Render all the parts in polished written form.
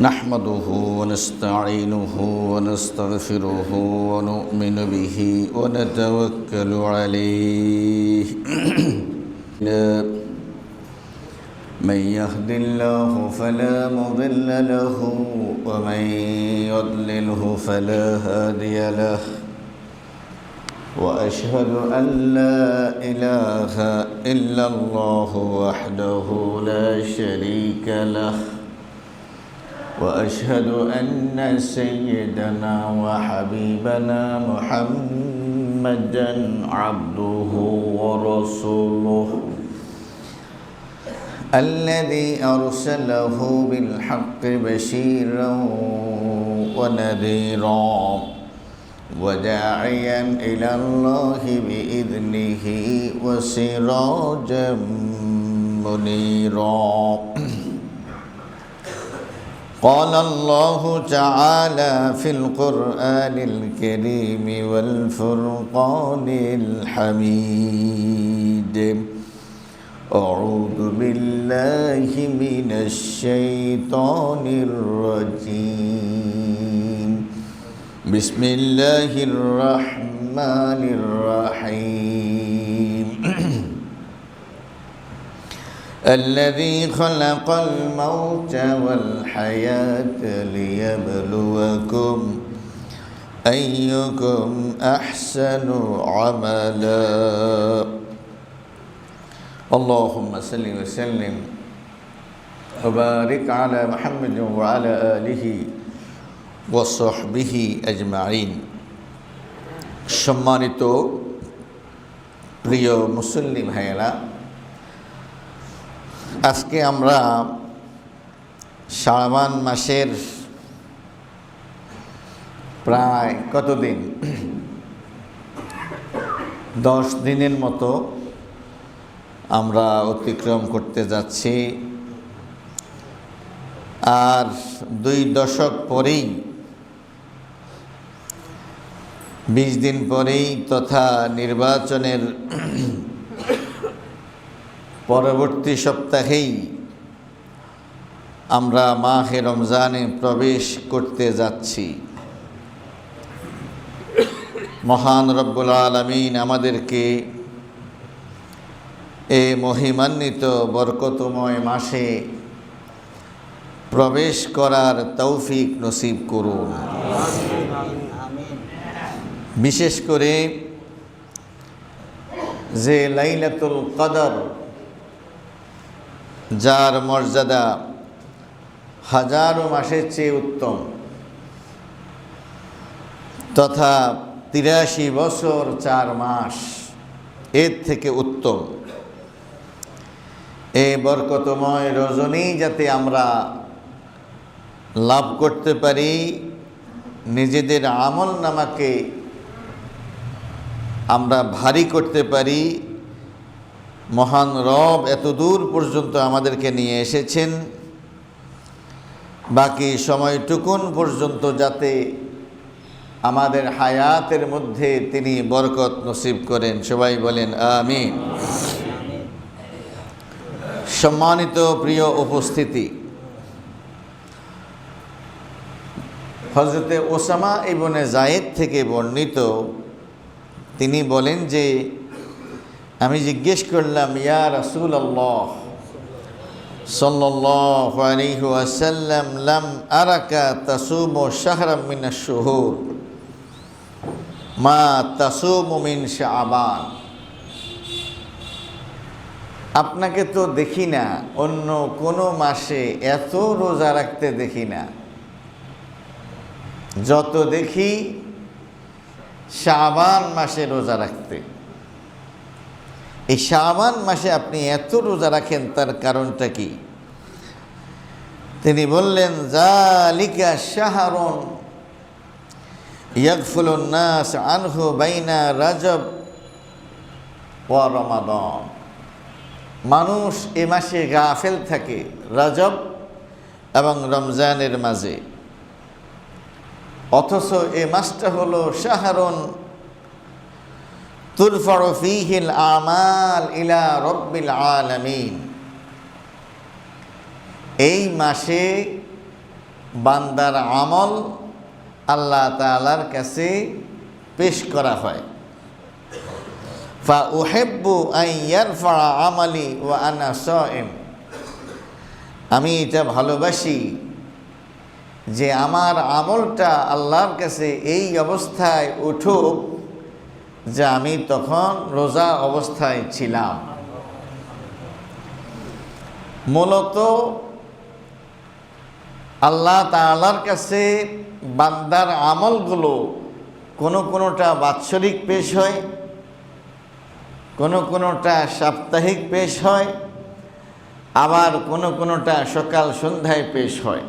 نحمده ونستعينه ونستغفره ونؤمن به ونتوكل عليه من يهد الله فلا مضل له ومن يضلله فلا هادي له وأشهد أن لا إله إلا الله وحده لا شريك له وأشهد أن سيدنا وحبيبنا محمدا عبده ورسوله الذي أرسله بالحق بشيرا ونذيرا وداعيا إلى الله بإذنه وسراجا منيرا قال الله تعالى في القرآن الكريم والفرقان الحميد أعوذ بالله من الشيطان الرجيم بسم الله الرحمن الرحيم الذي خلق الموت والحياة ليبلوكم أيكم أحسن عملا اللهم صل وسلم وبارك على محمد وعلى آله وصحبه أجمعين সম্মানিত প্রিয় মুসলিম ভাইয়েরা, আজকে আমরা শাবান মাসের প্রায় কতদিন 10 দিনের মতো আমরা অতিক্রম করতে যাচ্ছি। আর 2 দশক পরেই 20 দিন পরেই তথা নির্বাচনের পরবর্তী সপ্তাহেই আমরা মাহে রমজানে প্রবেশ করতে যাচ্ছি। মহান রব্বুল আলামিন আমাদেরকে এই মহিমান্বিত বরকতময় মাসে প্রবেশ করার তৌফিক নসিব করুন। বিশেষ করে যে লাইলাতুল কদর, যার মর্যাদা হাজারো মাসের চেয়ে উত্তম, তথা 83 বছর 4 মাস এর থেকে উত্তম, এই বরকতময় রজনী যাতে আমরা লাভ করতে পারি, নিজেদের আমল নামাকে আমরা ভারী করতে পারি, মহান রব এত দূর পর্যন্ত আমাদেরকে নিয়ে এসেছেন, বাকি সময়টুকুন পর্যন্ত যাতে আমাদের হায়াতের মধ্যে তিনি বরকত নসিব করেন। সবাই বলেন আমিন। সম্মানিত প্রিয় উপস্থিতি, হযরতে ওসামা ইবনে যায়েদ থেকে বর্ণিত, তিনি বলেন যে আমি জিজ্ঞেস করলাম, ইয়া রাসূলুল্লাহ সাল্লাল্লাহু আলাইহি ওয়াসাল্লাম, লাম আরাকা তাসুমু শাহরাম মিনাশ শুহুর মা তাসুমু মিন শাবান। আপনাকে তো দেখি না অন্য কোনো মাসে এত রোজা রাখতে দেখি না, যত দেখি শাবান মাসে রোজা রাখতে। এই শাবান মাসে আপনি এত রোজা রাখেন, তার কারণটা কি? তিনি বললেন, যালিকা শাহরুন ইয়াগফুলুন নাস আনহু বাইনা রাজব ওয়া রমাদান। মানুষ এ মাসে গাফেল থাকে রজব এবং রমজানের মাঝে, অথচ এই মাসটা হলো শাহরুন তুরফাউ ফীহিল আমাল ইলা রব্বিল আলামিন, এই মাসে বান্দার আমল আল্লাহ তাআলার কাছে পেশ করা হয়। ফা উহিব্বু আন ইয়ারফা আমালি ওয়া আনা সাইম, আমি এটা ভালোবাসি যে আমার আমলটা আল্লাহর কাছে এই অবস্থায় উঠুক যে আমি তখন রোজা অবস্থায় ছিলাম। মূলত আল্লাহ তাআলার কাছে বান্দার আমলগুলো কোনোটা বাৎসরিক পেশ হয়, কোনোটা সাপ্তাহিক পেশ হয়, আবার কোনোটা সকাল সন্ধ্যায় পেশ হয়।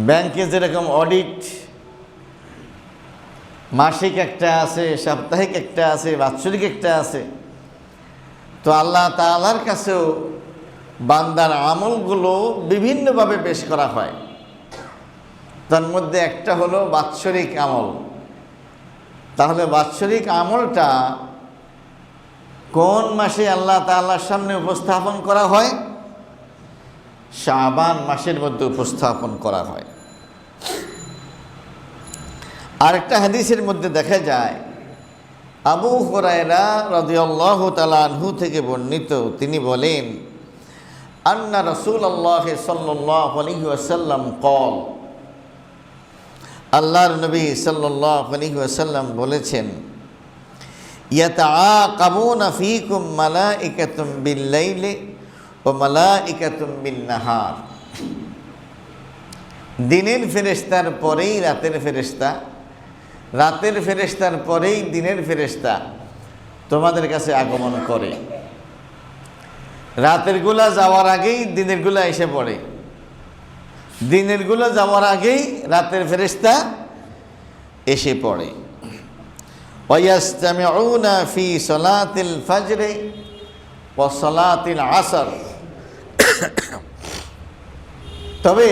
ব্যাংকে যেরকম অডিট মাসিক একটা আছে, সাপ্তাহিক একটা আছে, বাৎসরিক একটা আছে, তো আল্লাহ তাআলার কাছেও বান্দার আমলগুলো বিভিন্নভাবে পেশ করা হয়। তার মধ্যে একটা হলো বাৎসরিক আমল। তাহলে বাৎসরিক আমলটা কোন মাসে আল্লাহ তাআলার সামনে উপস্থাপন করা হয়? শাবান মাসের মধ্যে উপস্থাপন করা হয়। আরেকটা হাদিসের মধ্যে দেখা যায়, আবু হুরায়রা রাদিয়াল্লাহু তাআলা আনহু থেকে বর্ণিত, তিনি বলেন, আন্না রাসূলুল্লাহ সাল্লাল্লাহু আলাইহি ওয়াসাল্লাম ক্বাল, আল্লাহর নবী সাল্লাল্লাহু আলাইহি ওয়াসাল্লাম বলেছেন, ইয়াতাআকাবুনা ফীকুম মালাইকাতুম বিল-লাইলি ওয়া মালাইকাতুম বিন-নাহার, দিনের ফেরেশতার পরেই রাতের ফেরেশতা, রাতের ফেরেশতার পরেই দিনের ফেরেশতা তোমাদের কাছে আগমন করে। রাতের গুলা যাওয়ার আগেই দিনের গুলা এসে পড়ে, দিনের গুলা যাওয়ার আগেই রাতের ফেরেশতা এসে পড়ে। ওয়ায়াসতামিউনা ফি সালাতিল ফজর ওয়া সালাতিল আসর, তবে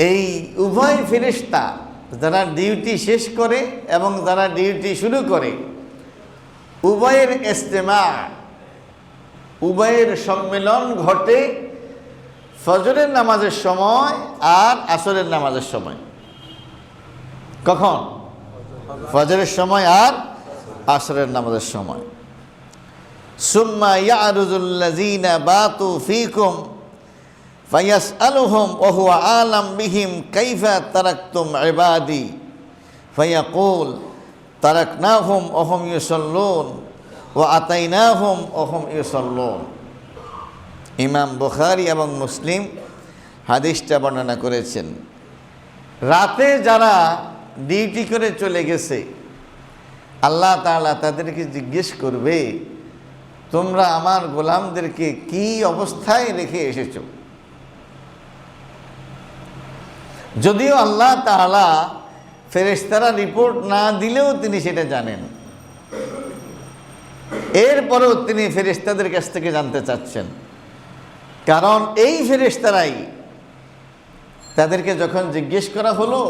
এই উভয় ফেরেশতা যারা ডিউটি শেষ করে এবং যারা ডিউটি শুরু করে, উভয়ের ইজতিমা, উভয়ের সম্মেলন ঘটে ফজরের নামাজের সময় আর আসরের নামাজের সময়। কখন? ফজরের সময় আর আসরের নামাজের সময়। সুম্মা ইয়ারুজুল্লাযীনা বাতু ফীকুম ফায়াসআলুহুম ওয়া হুয়া আলাম বিহিম কাইফা তারাকতুম ইবাদি ফায়াকুল তারাকনাহুম ওয়া হুম ইউসাল্লুন ওয়া আতাইনাহুম ওয়া হুম ইউসাল্লুন। ইমাম বুখারী এবং মুসলিম হাদিসটা বর্ণনা করেছেন। রাতে যারা ডিউটি করে চলে গেছে, আল্লাহ তাআলা তাদেরকে জিজ্ঞেস করবে, তোমরা আমার গোলামদেরকে কি অবস্থায় রেখে এসেছো? যদিও আল্লাহ তাআলা ফেরেশতারা রিপোর্ট না দিলেও তিনি সেটা জানেন, এরপরেও তিনি ফেরেশতাদের কাছ থেকে জানতে চাচ্ছেন। কারণ এই ফেরেশতারাই তাদেরকে যখন জিজ্ঞেস করা হলো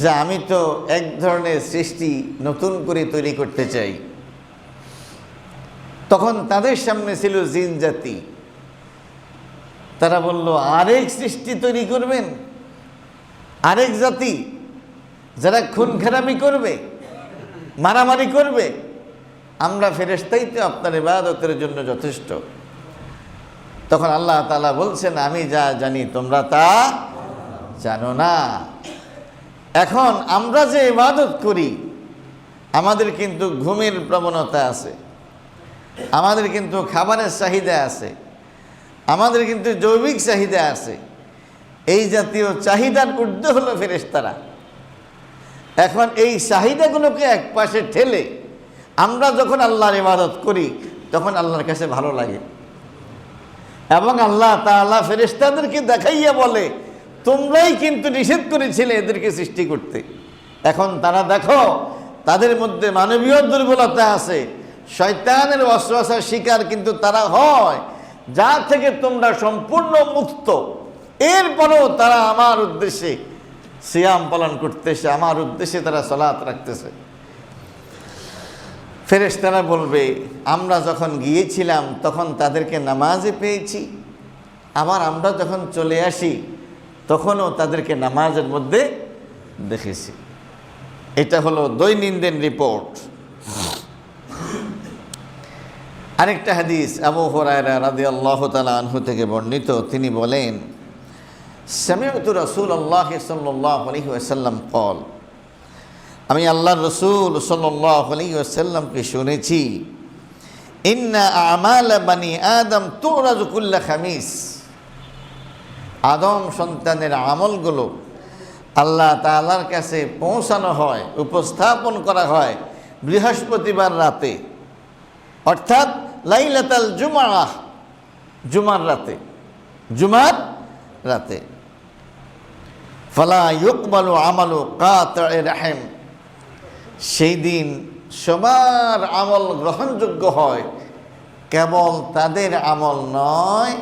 যে আমি তো এক ধরনের সৃষ্টি নতুন করে তৈরি করতে চাই, তখন তাদের সামনে ছিল জিন জাতি। তারা বলল, আরেক সৃষ্টি তৈরি করবেন, আরেক জাতি যারা খুন খারাপি করবে, মারামারি করবে? আমরা ফেরেশতাই তো আপনার ইবাদতের জন্য যথেষ্ট। তখন আল্লাহ তাআলা বলছেন, আমি যা জানি তোমরা তা জানো না। এখন আমরা যে ইবাদত করি, আমাদের কিন্তু ঘুমের প্রবণতা আছে, আমাদের কিন্তু খাবারের চাহিদা আছে, আমাদের কিন্তু জৈবিক চাহিদা আছে। এই জাতীয় চাহিদার ঊর্ধ্বে হলো ফেরেশতারা। এখন এই চাহিদাগুলোকে এক পাশে ঠেলে আমরা যখন আল্লাহর ইবাদত করি, তখন আল্লাহর কাছে ভালো লাগে। এবং আল্লাহ তাআলা ফেরেশতাদেরকে দেখাইয়া বলে, তোমরাই কিন্তু নিষেধ করেছিলে এদেরকে সৃষ্টি করতে। এখন তারা দেখো তাদের মধ্যে মানবীয় দুর্বলতা আছে, শয়তানের ওয়াসওয়াসার শিকার কিন্তু তারা হয়, যা থেকে তোমরা সম্পূর্ণ মুক্ত। এরপরেও তারা আমার উদ্দেশ্যে সিয়াম পালন করতেছে, আমার উদ্দেশ্যে তারা সালাত রাখতেছে। ফেরেশতারা বলবে আমরা যখন গিয়েছিলাম তখন তাদেরকে নামাজে পেয়েছি, আবার আমরা যখন চলে আসি তখনও তাদেরকে নামাজের মধ্যে দেখেছি। এটা হলো দৈনন্দিন রিপোর্ট। আরেকটা হাদিস আবু হুরায়রা রাদিয়াল্লাহু তাআলা আনহু থেকে বর্ণিত, তিনি বলেন সামি'তু রাসূলুল্লাহ সাল্লাল্লাহু আলাইহি ওয়াসাল্লাম ক্বাল, আমি আল্লাহর রাসূল সাল্লাল্লাহু আলাইহি ওয়াসাল্লামকে শুনেছি, ইন্না আমাল বানি আদম তুরাজু কুল্লা খামিস, আদম সন্তানের আমলগুলো আল্লাহ তাআলার কাছে পৌঁছানো হয়, উপস্থাপন করা হয় বৃহস্পতিবার রাতে, অর্থাৎ লাইলাতুল জুমআহ, জুমার রাতে। ফালা ইউকবালু আমালু কাতি'র রাহিম, সেই দিন সবার আমল গ্রহণযোগ্য হয়, কেবল তাদের আমল নয়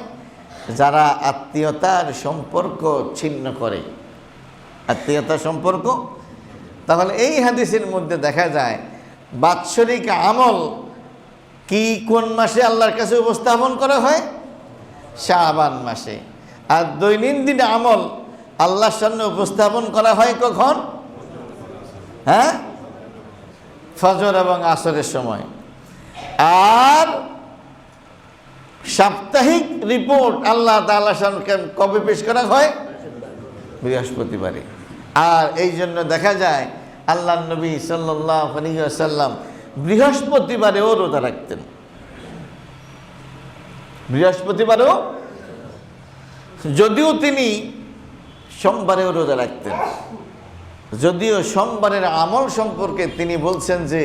যারা আত্মীয়তার সম্পর্ক ছিন্ন করে। আত্মীয়তার সম্পর্ক, তাহলে এই হাদিসের মধ্যে দেখা যায় বাৎসরিক আমল কি কোন মাসে আল্লাহর কাছে উপস্থাপন করা হয়? শাবান মাসে। আর দৈনন্দিন আমল আল্লাহর সামনে উপস্থাপন করা হয় কখন? হ্যাঁ, ফজর এবং আসরের সময়। আর সাপ্তাহিক রিপোর্ট আল্লাহ তাআলার সামনে কবে পেশ করা হয়? বৃহস্পতিবারে। আর এই জন্য দেখা যায় আল্লাহর নবী সাল্লাল্লাহু আলাইহি ওয়াসাল্লাম বৃহস্পতিবারেও রোজা রাখতেন। বৃহস্পতিবারেও, যদিও তিনি সোমবারেও রোজা রাখতেন, যদিও সোমবারের আমল সম্পর্কে তিনি বলছেন যে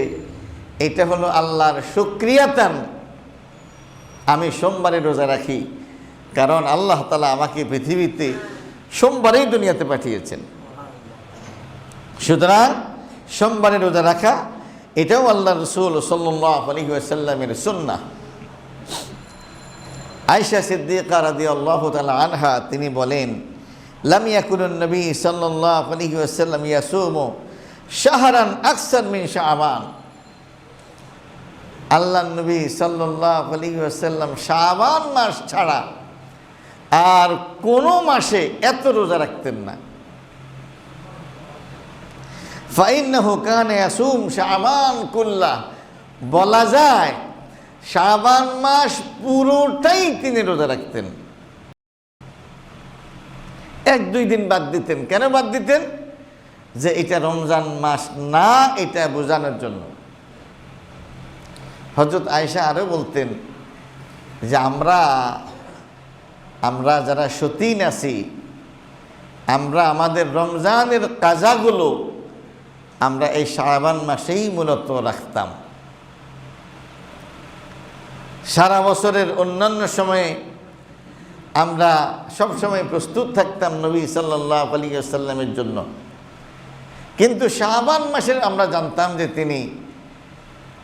এটা হলো আল্লাহর শুকরিয়াতান, আমি সোমবারে রোজা রাখি কারণ আল্লাহ তাআলা আমাকে পৃথিবীতে সোমবারেই দুনিয়াতে পাঠিয়েছেন। সুতরাং সোমবারে রোজা রাখা এটাও আল্লাহ রাসূল সাল্লাল্লাহু আলাইহি ওয়াসাল্লামের সুন্নাহ। আয়েশা সিদ্দিকা রাদিয়াল্লাহু তাআলা আনহা তিনি বলেন, লাম ইয়াকুনুন নবী সাল্লাল্লাহু আলাইহি ওয়াসাল্লাম ইয়াসুমু শাহরান আকসার মিন শাবান, আল্লাহর নবী সাল্লাল্লাহু আলাইহি ওয়াসাল্লাম শাবান মাস ছাড়া আর কোনো মাসে এত রোজা রাখতেন না। ফাইন্নাহু কানা ইয়াসুম শাবান কুল্লাহ, বলা যায় শাবান মাস পুরোটাই তিনি রোজা রাখতেন, 1-2 দিন বাদ দিতেন। কেন বাদ দিতেন? যে এটা রমজান মাস না, এটা বোঝানোর জন্য। হযরত আয়েশা আরও বলতেন যে আমরা যারা সতীন আছি, আমরা আমাদের রমজানের কাজাগুলো আমরা এই শাবান মাসেই মূলত রাখতাম। সারা বছরের অন্যান্য সময়ে আমরা সবসময় প্রস্তুত থাকতাম নবী সাল্লাল্লাহু আলাইহি ওয়াসাল্লামের জন্য, কিন্তু শাবান মাসের আমরা জানতাম যে তিনি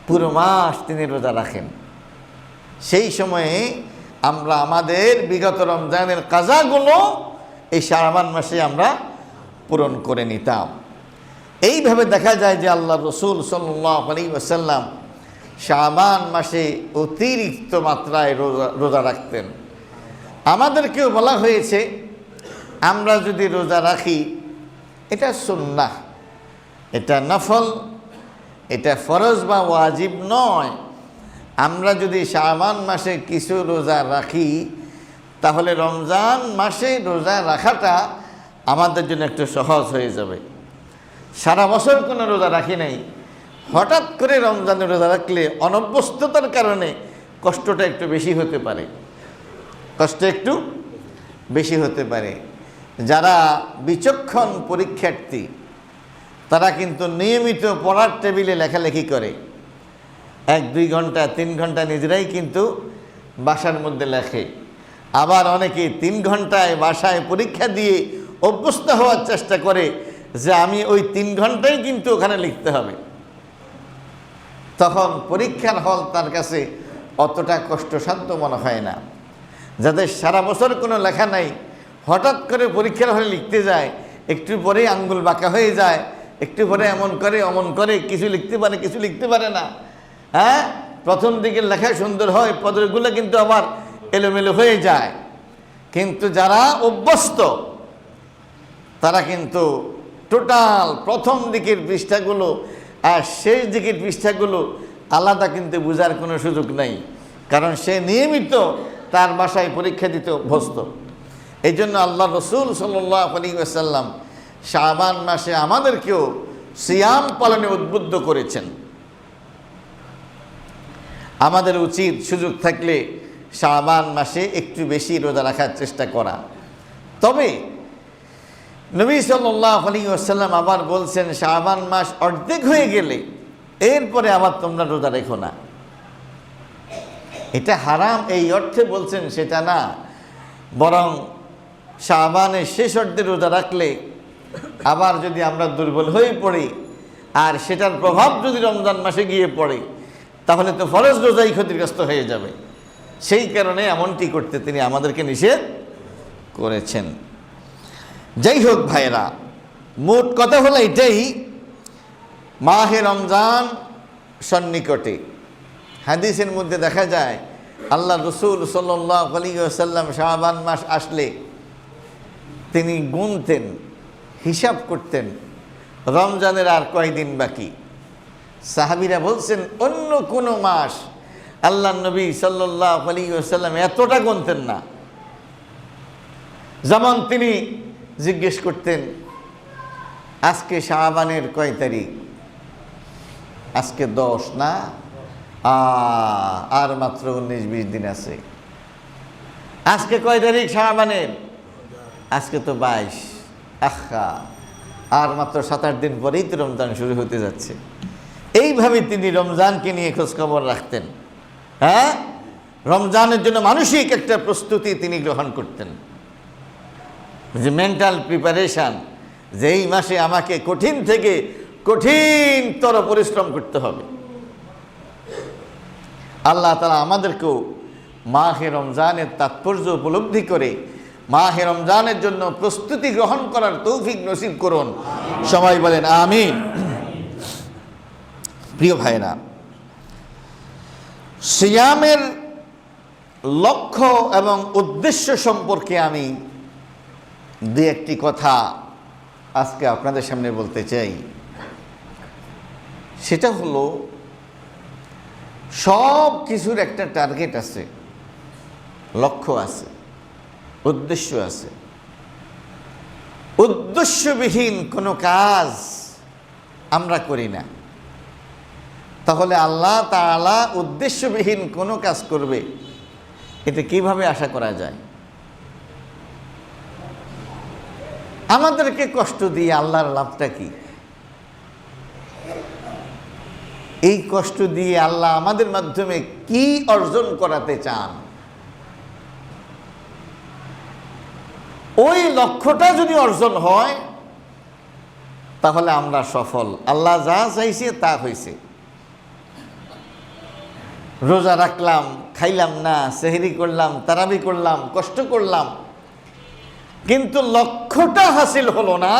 পুরো মাস তিনি রোজা রাখেন। সেই সময়ে আমরা আমাদের বিগত রমজানের কাজাগুলো এই শাবান মাসে আমরা পূরণ করে নিতাম। এইভাবে দেখা যায় যে আল্লাহ রাসূল সাল্লাল্লাহু আলাইহি ওয়াসাল্লাম শাবান মাসে অতিরিক্ত মাত্রায় রোজা রাখতেন। আমাদেরকেও বলা হয়েছে আমরা যদি রোজা রাখি এটা সুন্নাহ, এটা নফল, এটা ফরজ বা ওয়াজিব নয়। আমরা যদি শাবান মাসে কিছু রোজা রাখি তাহলে রমজান মাসে রোজা রাখাটা আমাদের জন্য একটু সহজ হয়ে যাবে। সারা বছর কোনো রোজা রাখি নাই, হঠাৎ করে রমজানে রোজা রাখলে অনভ্যস্ততার কারণে কষ্টটা একটু বেশি হতে পারে, যারা বিচক্ষণ পরীক্ষার্থী তারা কিন্তু নিয়মিত পড়ার টেবিলে লেখালেখি করে, 1-2 ঘন্টা 3 ঘন্টা নিজেরাই কিন্তু বাসার মধ্যে লেখে। আবার অনেকে 3 ঘন্টায় বাসায় পরীক্ষা দিয়ে অভ্যস্ত হওয়ার চেষ্টা করে যে আমি ওই 3 ঘন্টাই কিন্তু ওখানে লিখতে হবে। তখন পরীক্ষার হল তার কাছে অতটা কষ্টসাধ্য মনে হয় না। যাদের সারা বছর কোনো লেখা নাই, হঠাৎ করে পরীক্ষার হলে লিখতে যায়, একটু পরেই আঙ্গুল বাঁকা হয়ে যায়, একটু পরে এমন করে অমন করে, কিছু লিখতে পারে কিছু লিখতে পারে না। হ্যাঁ, প্রথম দিকে লেখা সুন্দর হয়, পদগুলো কিন্তু আবার এলোমেলো হয়ে যায়। কিন্তু যারা অভ্যস্ত তারা কিন্তু টোটাল প্রথম দিকের পৃষ্ঠাগুলো আর শেষ দিকের পৃষ্ঠাগুলো আলাদা কিন্তু বোঝার কোনো সুযোগ নেই, কারণ সে নিয়মিত তার বাসায় পরীক্ষা দিতে অভ্যস্ত। এই জন্য আল্লাহ রসুল সাল্লাল্লাহু আলাইহি ওয়াসাল্লাম শাবান মাসে আমাদেরকেও সিয়াম পালনে উদ্বুদ্ধ করেছেন। আমাদের উচিত সুযোগ থাকলে শাবান মাসে একটু বেশি রোজা রাখার চেষ্টা করা। তবে নবী সাল্লাল্লাহু আলাইহি ওয়াসাল্লাম আবার বলছেন, শাবান মাস অর্ধেক হয়ে গেলে এরপরে আবার তোমরা রোজা রেখো না। এটা হারাম এই অর্থে বলছেন সেটা না, বরং শাবানের শেষ অর্ধে রোজা রাখলে আবার যদি আমরা দুর্বল হয়ে পড়ি আর সেটার প্রভাব যদি রমজান মাসে গিয়ে পড়ে, তাহলে তো ফরজ রোজাই ক্ষতিগ্রস্ত হয়ে যাবে। সেই কারণে এমনটি করতে তিনি আমাদেরকে নিষেধ করেছেন। যাই হোক ভাইরা, মোট কথা হলো এটাই, মাহে রমজান সন্নিকটে। হাদিসের মধ্যে দেখা যায় আল্লাহ রসুল সাল্লাল্লাহু আলাইহি ওয়াসাল্লাম শাবান মাস আসলে তিনি গুনতেন, হিসাব করতেন রমজানের আর কয়দিন বাকি। সাহাবীরা বলছেন অন্য কোনো মাস আল্লাহ নবী সাল্লাল্লাহু আলাইহি ওয়াসাল্লাম এতটা গুনতেন না। যেমন তিনি জিজ্ঞেস করতেন, আজকে শাবানের কয় তারিখ? আজকে 10 না, আর মাত্র 19-20 দিন আছে। আজকে কয় তারিখ শাবানের? আজকে তো 22। আহা, আর মাত্র 7-8 দিন পরেই তো রমজান শুরু হতে যাচ্ছে। এইভাবে তিনি রমজানকে নিয়ে খোঁজখবর রাখতেন। হ্যাঁ, রমজানের জন্য মানসিক একটা প্রস্তুতি তিনি গ্রহণ করতেন, যে মেন্টাল প্রিপারেশন, যে এই মাসে আমাকে কঠিন থেকে কঠিনতর পরিশ্রম করতে হবে। আল্লাহ তাআলা আমাদেরকেও মাহে রমজানের তাৎপর্য উপলব্ধি করে মাহে রমজানের জন্য প্রস্তুতি গ্রহণ করার তৌফিক নসিব করুন। সবাই বলেন আমিন। প্রিয় ভাইরা, সিয়ামের লক্ষ্য এবং উদ্দেশ্য সম্পর্কে আমি দুই একটি কথা আজকে আপনাদের সামনে বলতে চাই। সেটা হলো, সব কিছুর একটা টার্গেট আছে, লক্ষ্য আছে, উদ্দেশ্য আছে। উদ্দেশ্যবিহীন কোনো কাজ আমরা করি না, তাহলে আল্লাহ তাআলা উদ্দেশ্যবিহীন কোনো কাজ করবে এটা কিভাবে আশা করা যায়? আমাদেরকে কষ্ট দিয়ে আল্লাহর লাভটা কি? এই কষ্ট দিয়ে আল্লাহ আমাদের মাধ্যমে কি অর্জন করাতে চান? ওই লক্ষ্যটা যদি অর্জন হয় তাহলে আমরা সফল। আল্লাহ যা চাইছে তা হয়েছে। রোজা রাখলাম, খাইলাম না, সেহরি করলাম, তারাবি করলাম, কষ্ট করলাম, কিন্তু লক্ষ্যটা হাসিল হলো না,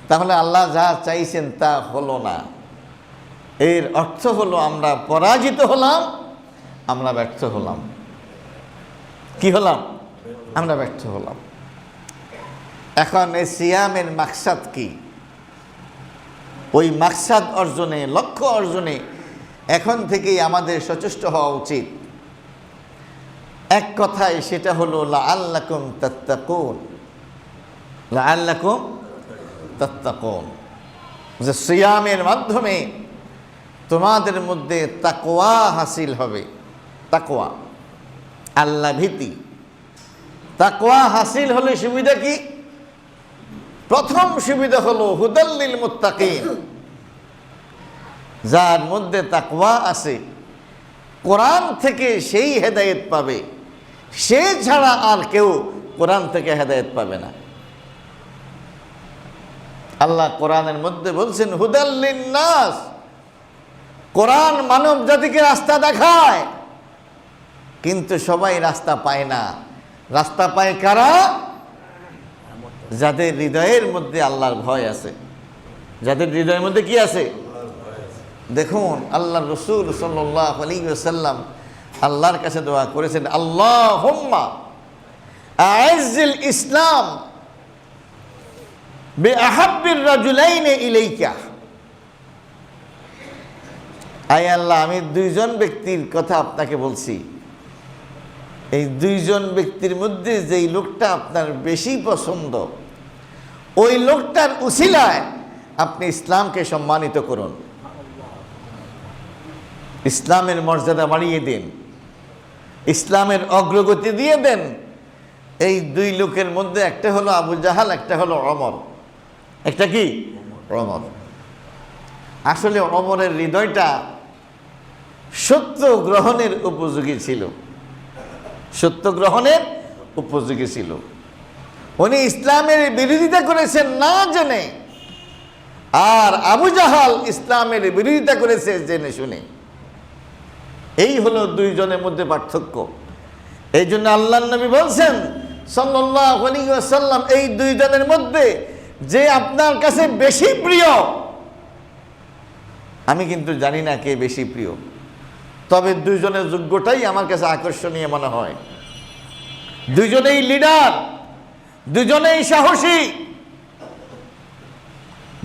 তাহলে আল্লাহ যা চাইছেন তা হলো না। এর অর্থ হলো আমরা পরাজিত হলাম, আমরা ব্যর্থ হলাম। কি হলাম? আমরা ব্যর্থ হলাম। এখন এই সিয়ামের মাকসাদ কি? ওই মাকসাদ অর্জনে, লক্ষ্য অর্জনে এখন থেকেই আমাদের সচেষ্ট হওয়া উচিত। এক কথায় সেটা হলো লাআল্লাকুম তাত্তাকুন, লাআল্লাকুম তাত্তাকুন, যে সিয়ামের মাধ্যমে তোমাদের মধ্যে তাকওয়া হাসিল হবে। তাকওয়া, আল্লাহ ভীতি। তাকওয়া হাসিল হলে সুবিধা কি? প্রথম সুবিধা হলো হুদাল্লিল মুত্তাকিন, যার মধ্যে তাকওয়া আছে কোরআন থেকে সেই হেদায়েত পাবে, সে ছাড়া আর কেউ কোরআন থেকে হেদায়েত পাবে না। আল্লাহ কোরআনের মধ্যে বলছেন হুদাল্লিন নাস, কোরআন মানব জাতিকে রাস্তা দেখায়, কিন্তু সবাই রাস্তা পায় না। রাস্তা পায় কারা? যাদের হৃদয়ের মধ্যে আল্লাহর ভয় আছে। যাদের হৃদয়ের মধ্যে কি আছে? দেখুন আল্লাহ রসুল সাল্লাল্লাহু আলাইহি ওয়াসাল্লাম আল্লাহর কাছে দোয়া করেছেন, আল্লাহুম্মা আইজ্জিল ইসলাম বিআহাব্বির রাজুলাইনি ইলাইকা। আয় আল্লাহ, আমি দুইজন ব্যক্তির কথা আপনাকে বলছি, এই দুইজন ব্যক্তির মধ্যে যেই লোকটা আপনার বেশি পছন্দ, ওই লোকটার উসিলায় আপনি ইসলামকে সম্মানিত করুন, ইসলামের মর্যাদা বাড়িয়ে দিন, ইসলামের অগ্রগতি দিয়ে দেন। এই দুই লোকের মধ্যে একটা হলো আবু জাহাল, একটা হলো ওমর। একটা কি? ওমর। আসলে ওমরের হৃদয়টা সত্য গ্রহণের উপযোগী ছিল, সত্য গ্রহণের উপযোগী ছিল। উনি ইসলামের বিরোধিতা করেছেন না জেনে, আর আবু জাহাল ইসলামের বিরোধিতা করেছে জেনে শুনে। এই হলো দুইজনের মধ্যে পার্থক্য। এই জন্য আল্লাহর নবী বলছেন সাল্লাল্লাহু আলাইহি ওয়াসাল্লাম, এই দুইজনের মধ্যে যে আপনার কাছে বেশি প্রিয়, আমি কিন্তু জানি না কে বেশি প্রিয়, তবে দুইজনের যোগ্যটাই আমার কাছে আকর্ষণীয় মনে হয়। দুইজনেই লিডার, দুজনেই সাহসী,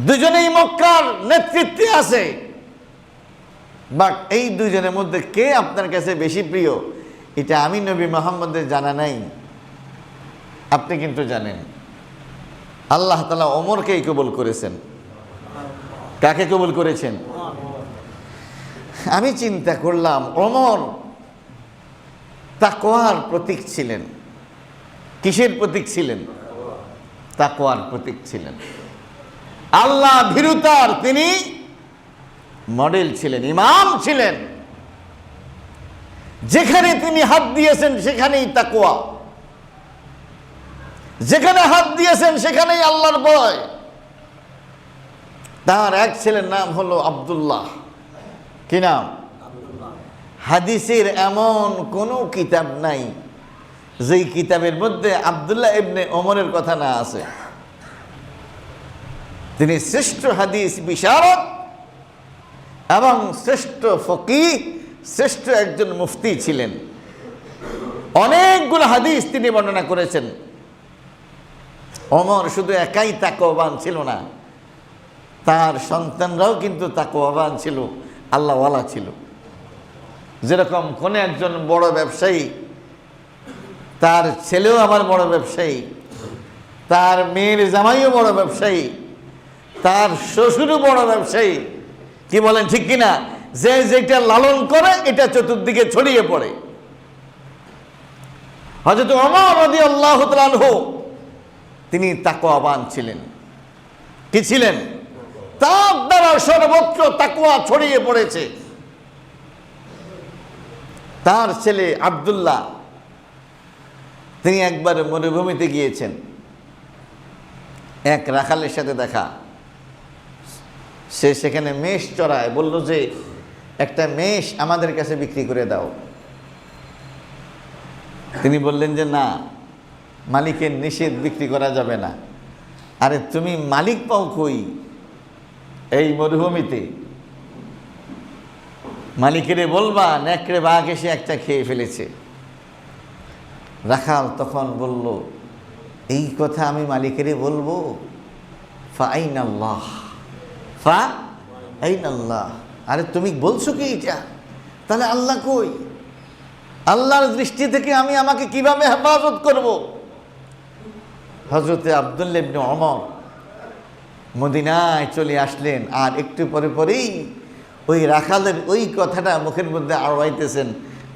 দুজনেই মক্কার নেতৃত্বে আছে। বাট এই দুইজনের মধ্যে কে আপনার কাছে বেশি প্রিয়, এটা আমি নবী মুহাম্মদের জানা নাই, আপনি কিন্তু জানেন। আল্লাহ তাআলা ওমরকেই কবুল করেছেন। কাকে কবুল করেছেন? আমি চিন্তা করলাম, ওমর তাকওয়ার প্রতীক ছিলেন। কিসের প্রতীক ছিলেন? তাকওয়ার প্রতীক ছিলেন। আল্লাহ ভীরুতার তিনি মডেল ছিলেন, ইমাম ছিলেন। যেখানে তিনি হাত দিয়েছেন সেখানেই তাকওয়া, যেখানে হাত দিয়েছেন সেখানেই আল্লাহর ভয়। তার এক ছেলের নাম হলো আব্দুল্লাহ। কি নাম? হাদিসের এমন কোনো কিতাব নাই যেই কিতাবের মধ্যে আব্দুল্লাহ ইবনে ওমরের কথা না আছে। তিনি শ্রেষ্ঠ হাদিস বিশারদ এবং শ্রেষ্ঠ ফকিহ, শ্রেষ্ঠ একজন মুফতি ছিলেন। অনেকগুলো হাদিস তিনি বর্ণনা করেছেন। ওমর শুধু একাই তাকওয়াবান ছিল না, তার সন্তানরাও কিন্তু তাকওয়াবান ছিল, আল্লাহওয়ালা ছিল। যেরকম কোন একজন বড় ব্যবসায়ী, তার ছেলেও আমার বড় ব্যবসায়ী, তার মেয়ের জামাইও বড় ব্যবসায়ী, তার শ্বশুরও বড় ব্যবসায়ী। কি বলেন, ঠিক কিনা? যে যেটা লালন করে এটা চতুর্দিকে ছড়িয়ে পড়ে। হযরত ওমর রাদিয়াল্লাহু তাআলা আনহু তিনি তাকওয়াবান ছিলেন। কি ছিলেন? তার দ্বারা সর্বত্র তাকওয়া ছড়িয়ে পড়েছে। তার ছেলে আব্দুল্লাহ তিনি একবার মরুভূমিতে গিয়েছেন, এক রাখালের সাথে দেখা। সে সেখানে মেষ চড়ায়, বলল যে একটা মেষ আমাদের কাছে বিক্রি করে দাও। তিনি বললেন যে না, মালিকের নিষেধ, বিক্রি করা যাবে না। আরে তুমি মালিক পাও কই এই মরুভূমিতে? মালিকেরে বলবা নেকড়ে বাঘ এসে একটা খেয়ে ফেলেছে। রাখাল তখন বলল, এই কথা আমি মালিকেরে বলবো? ফাআইনাল্লাহ, ফাআইনাল্লাহ। আরে তুমি বলছো কি এটা? তাহলে আল্লাহ কই? আল্লাহর দৃষ্টি থেকে আমি আমাকে কিভাবে হেফাজত করব? হযরতে আব্দুল্লাহ ইবনে ওমর মদিনায় চলে আসলেন, আর একটু পরে পরেই ওই রাখালের ওই কথাটা মুখের মধ্যে আওড়াইতেছেন,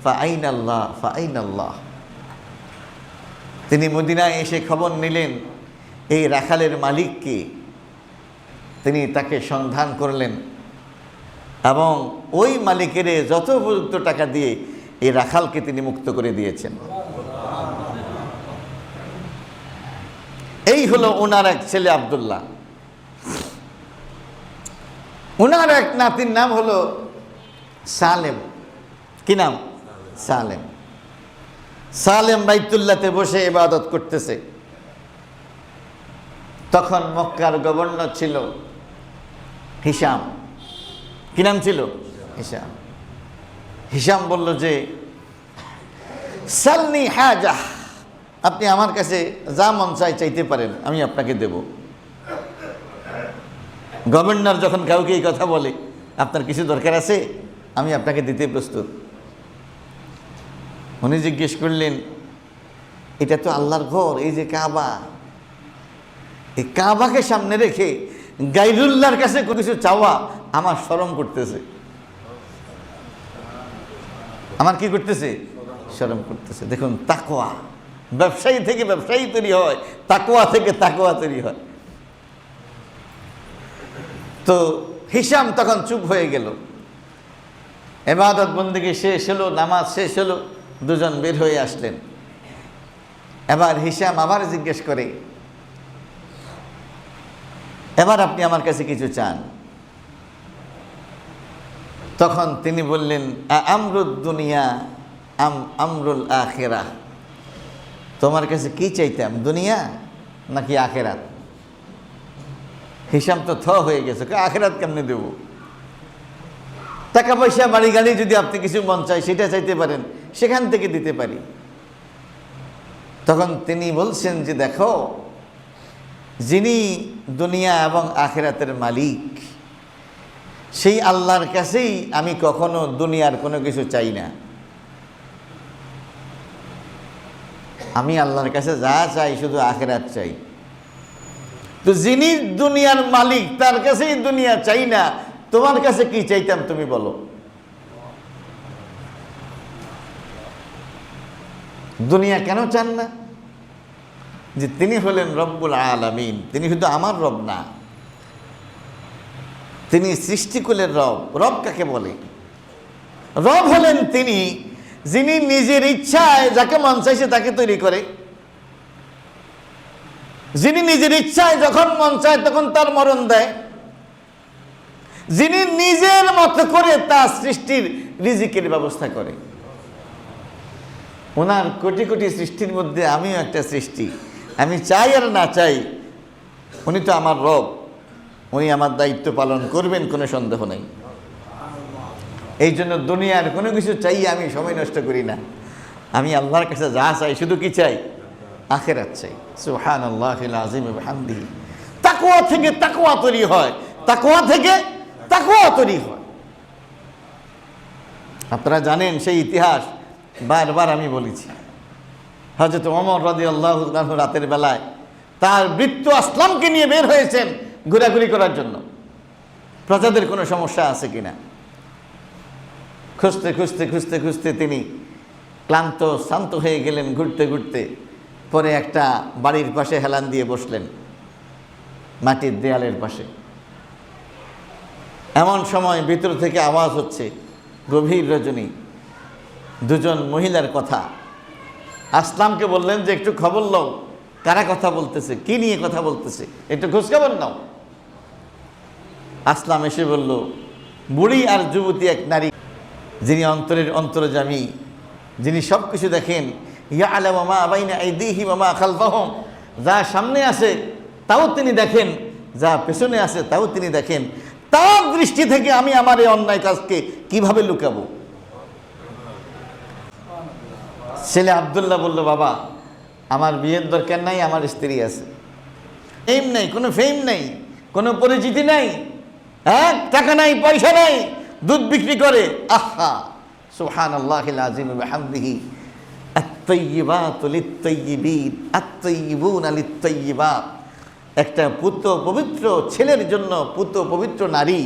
ফাআইনাল্লাহ, ফাআইনাল্লাহ। তিনি মদিনায় এসে খবর নিলেন এই রাখালের মালিককে। তিনি তাকে সন্ধান করলেন এবং ওই মালিকের যত উপযুক্ত টাকা দিয়ে এই রাখালকে তিনি মুক্ত করে দিয়েছেন। এই হলো ওনার এক ছেলে আব্দুল্লাহ। ওনার এক নাতির নাম হলো সালেম। কি নাম? সালেম। সালেম বাইতুল্লাহতে বসে ইবাদত করতেছে। তখন মক্কার গভর্নর ছিল হিশাম। কি নাম ছিল? হিশাম। হিশাম বলল যে সালনি হাজা, আপনি আমার কাছে যা মন চাই চাইতে পারেন, আমি আপনাকে দেব। গভর্নর যখন কাউকে এই কথা বলে, আপনার কিছু দরকার আছে, আমি আপনাকে দিতে প্রস্তুত। উনি জিজ্ঞেস করলেন, এটা তো আল্লাহর ঘর, এই যে কাবা, এই কাবাকে সামনে রেখে গায়রুল্লাহর কাছে কিছু চাওয়া আমার শরম করতেছে। আমার কি করতেছে? শরম করতেছে। দেখুন, তাকওয়া, ব্যবসায়ী থেকে ব্যবসায়ী তৈরি হয়, তাকওয়া থেকে তাকওয়া তৈরি হয়। তো হিশাম তখন চুপ হয়ে গেল। ইবাদত বন্দেগী শেষ হলো, নামাজ শেষ হলো, দুজন বের হয়ে আসলেন। এবার হিশাম আবার জিজ্ঞেস করে, এবার আপনি আমার কাছে কিছু চান? তখন তিনি বললেন, আমরুদ দুনিয়া আমরুল আখিরাহ, তোমার কাছে কি চাইতাম, দুনিয়া নাকি আখিরাত? হিশাম তো হয়ে গেছে, আখিরাত কেমনে দেব? টাকা পয়সা বাড়ি গাড়ি যদি আপনি কিছু মন চাই সেটা চাইতে পারেন, সেখান থেকে দিতে পারি। তখন তিনি বলছেন যে দেখো, যিনি দুনিয়া এবং আখিরাতের মালিক, সেই আল্লাহর কাছেই আমি কখনো দুনিয়ার কোনো কিছু চাই না। আমি আল্লাহর কাছে যা চাই শুধু আখিরাত চাই। তো যিনি দুনিয়ার মালিক তার কাছেই দুনিয়া চাই না, তোমার কাছে কি চাইতাম তুমি বলো? দুনিয়া কেন চান না? যে তিনি হলেন রব্বুল আলামিন, তিনি শুধু আমার রব না, তিনি সৃষ্টিকুলের রব। রব কাকে বলে? রব হলেন তিনি যিনি নিজের ইচ্ছায় যাকে মন চাইছে তাকে তৈরি করে, যিনি নিজের ইচ্ছায় যখন মন চায় তখন তার মরণ দেয়, যিনি নিজের মতো করে তার সৃষ্টির রিজিকের ব্যবস্থা করে। ওনার কোটি কোটি সৃষ্টির মধ্যে আমিও একটা সৃষ্টি। আমি চাই আর না চাই, উনি তো আমার রব, উনি আমার দায়িত্ব পালন করবেন, কোনো সন্দেহ নেই। এই জন্য দুনিয়ার কোনো কিছু চাই আমি সময় নষ্ট করি না। আমি আল্লাহর কাছে যা চাই শুধু কি চাই? আখিরাত চাই। সুবহানাল্লাহিল আযীম ওয়া বিহামদিহি। তাকওয়া থেকে তাকওয়া তৈরি হয়, তাকওয়া থেকে তাকওয়া তৈরি হয়। আপনারা জানেন সেই ইতিহাস, বারবার আমি বলেছি। হযরত ওমর রাদিয়াল্লাহু আনহু রাতের বেলায় তার বৃত্ত আসলামকে নিয়ে বের হয়েছেন ঘোরাঘুরি করার জন্য, প্রজাদের কোনো সমস্যা আছে কিনা। খুঁজতে খুঁজতে খুঁজতে খুঁজতে তিনি ক্লান্ত শান্ত হয়ে গেলেন ঘুরতে ঘুরতে। পরে একটা বাড়ির পাশে হেলান দিয়ে বসলেন, মাটির দেয়ালের পাশে। এমন সময় ভিতর থেকে আওয়াজ হচ্ছে, গভীর রজনী, দুজন মহিলার কথা। আসলামকে বললেন যে একটু খবর লও, কারা কথা বলতেছে, কি নিয়ে কথা বলতেছে, একটু খোঁজখবর নাও। আসলাম এসে বলল, বুড়ি আর যুবতী এক নারী, যিনি অন্তরের অন্তর্যামী, যিনি সব কিছু দেখেন। ইয়ালামু মা বাইনা আইদিহিম ওয়া মা খালফাহুম, যা সামনে আছে তাও তিনি দেখেন, যা পেছনে আছে তাও তিনি দেখেন। তার দৃষ্টি থেকে আমি আমার এই অন্যায় কাজকে কিভাবে লুকাবো? ছেলে আব্দুল্লাহ বলল, বাবা আমার বিয়ের দরকার নাই, আমার স্ত্রী আছে। ফেম নেই, কোনো ফেম নেই, কোনো পরিচিতি নাই, হ্যাঁ টাকা নাই পয়সা নাই, দুধ বিক্রি করে। আহা, সুবহানাল্লাহিল আযীম ওয়া বিহামদিহি। আত-তাইয়্যিবাতু লিত-তাইয়্যিবিন আত-তাইয়্যিবুনা লিত-তাইয়্যিবাত। একটা পুত পবিত্র ছেলের জন্য পুত পবিত্র নারী,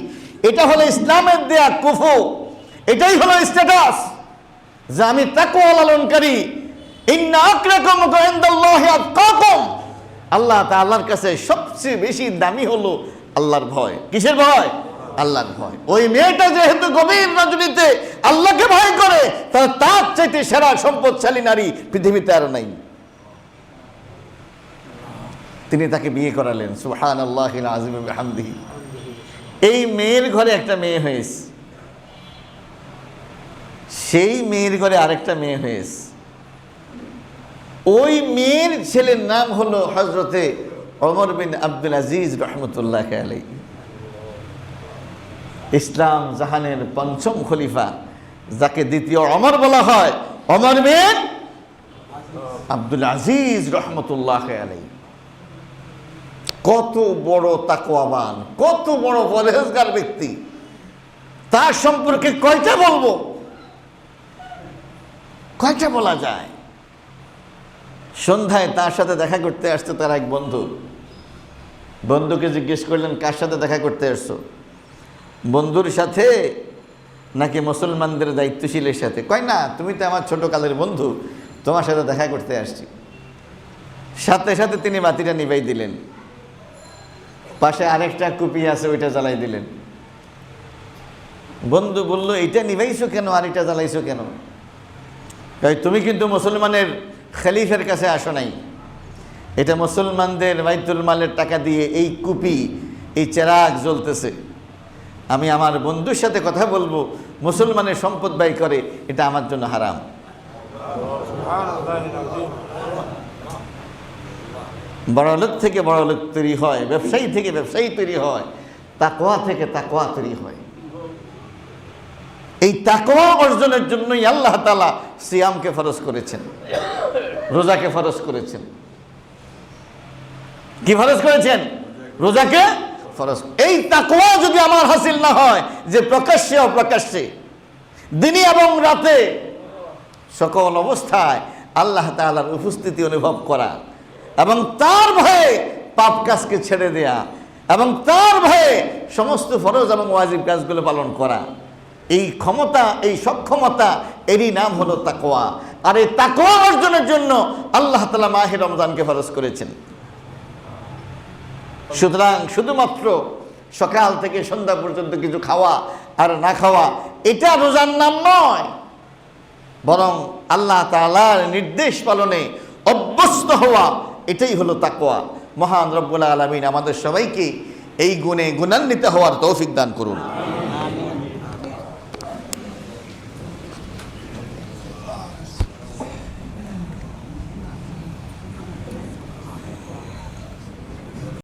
এটা হলো ইসলামের দেয়া কুফু, এটাই হলো স্ট্যাটাস যে আমি তাকওয়া লালনকারী। ইন্না আকরামাকুম ইনদাল্লাহি আতকাকুম, আল্লাহ তাআলার কাছে সবচেয়ে বেশি দামি হলো আল্লাহর ভয়। কিসের ভয়? আল্লাহর ভয়। ওই মেয়েটা যেহেতু গভীর রজনীতে আল্লাহকে ভয় করে, তার চাইতে সেরা সম্পদশালী নারী পৃথিবীতে আর নাই। তিনি তাকে বিয়ে করালেন। সুবহানাল্লাহিল আযীম ওয়া বিহামদিহি। এই মেয়ের ঘরে একটা মেয়ে হয়েছে, সেই মেয়ের ঘরে আরেকটা মেয়ে হয়েছে। ওই মেয়ের ছেলের নাম হলো হযরতে ওমর বিন আব্দুল আজিজ রাহমাতুল্লাহি আলাইহি। ইসলাম জাহানের পঞ্চম খলিফা, যাকে দ্বিতীয় ওমর বলা হয়, ওমর বিন আব্দুল আজিজ রহমতুল্লাহ আলাইহি। কত বড় তাকওয়াবান, কত বড় পরহেজগার ব্যক্তি, তার সম্পর্কে কয়টা বলবো, কয়টা বলা যায়। সন্ধ্যায় তার সাথে দেখা করতে আসতো তার এক বন্ধু। বন্ধুকে জিজ্ঞেস করলেন, কার সাথে দেখা করতে আসছো? বন্ধুর সাথে নাকি মুসলমানদের দায়িত্বশীলের সাথে? কয় না, তুমি তো আমার ছোটকালের বন্ধু, তোমার সাথে দেখা করতে আসছি। সাথে সাথে তিনি বাতিটা নিভাই দিলেন। পাশে আরেকটা কুপি আছে, ওইটা জ্বালাই দিলেন। বন্ধু বলল, এইটা নিভাইছো কেন আর এটা জ্বালাইছো কেন? তুমি কিন্তু মুসলমানের খলিফার কাছে আসো নাই, এটা মুসলমানদের বাইতুল মালের টাকা দিয়ে এই কুপি, এই চেরাগ জ্বলতেছে। আমি আমার বন্ধুর সাথে কথা বলবো, মুসলমানের সম্পদ ব্যয় করে, এটা আমার জন্য হারাম। বড়লোক থেকে বড়লোক তৈরি হয়, ব্যবসায়ী থেকে ব্যবসায়ী তৈরি হয়, তাকওয়া থেকে তাকওয়া তৈরি হয়। এই তাকওয়া অর্জনের জন্যই আল্লাহ তাআলা সিয়ামকে ফরজ করেছেন, রোজাকে ফরজ করেছেন। কি ফরজ করেছেন? রোজাকে ফরজ। এই তাকওয়া যদি আমার হাসিল না হয়, যে প্রকাশ্যে অপ্রকাশ্যে, দিনে এবং রাতে, সকল অবস্থায় আল্লাহ তাআলার উপস্থিতি অনুভব করা, এবং তার ভয়ে পাপ কাজকে ছেড়ে দেয়া, এবং তার ভয়ে সমস্ত ফরজ এবং ওয়াজিব কাজগুলো পালন করা, এই ক্ষমতা, এই সক্ষমতা, এরই নাম হলো তাকওয়া। আর এই তাকওয়া অর্জনের জন্য আল্লাহ তাআলা মাহে রমজানকে ফরজ করেছেন। সুতরাং শুধুমাত্র সকাল থেকে সন্ধ্যা পর্যন্ত কিছু খাওয়া আর না খাওয়া, এটা রোজার নাম নয়, বরং আল্লাহ তাআলার নির্দেশ পালনে অভ্যস্ত হওয়া, এটাই হলো তাকওয়া। মহান রব্বুল আলামিন আমাদের সবাইকে এই গুণে গুণান্বিত হওয়ার তৌফিক দান করুন।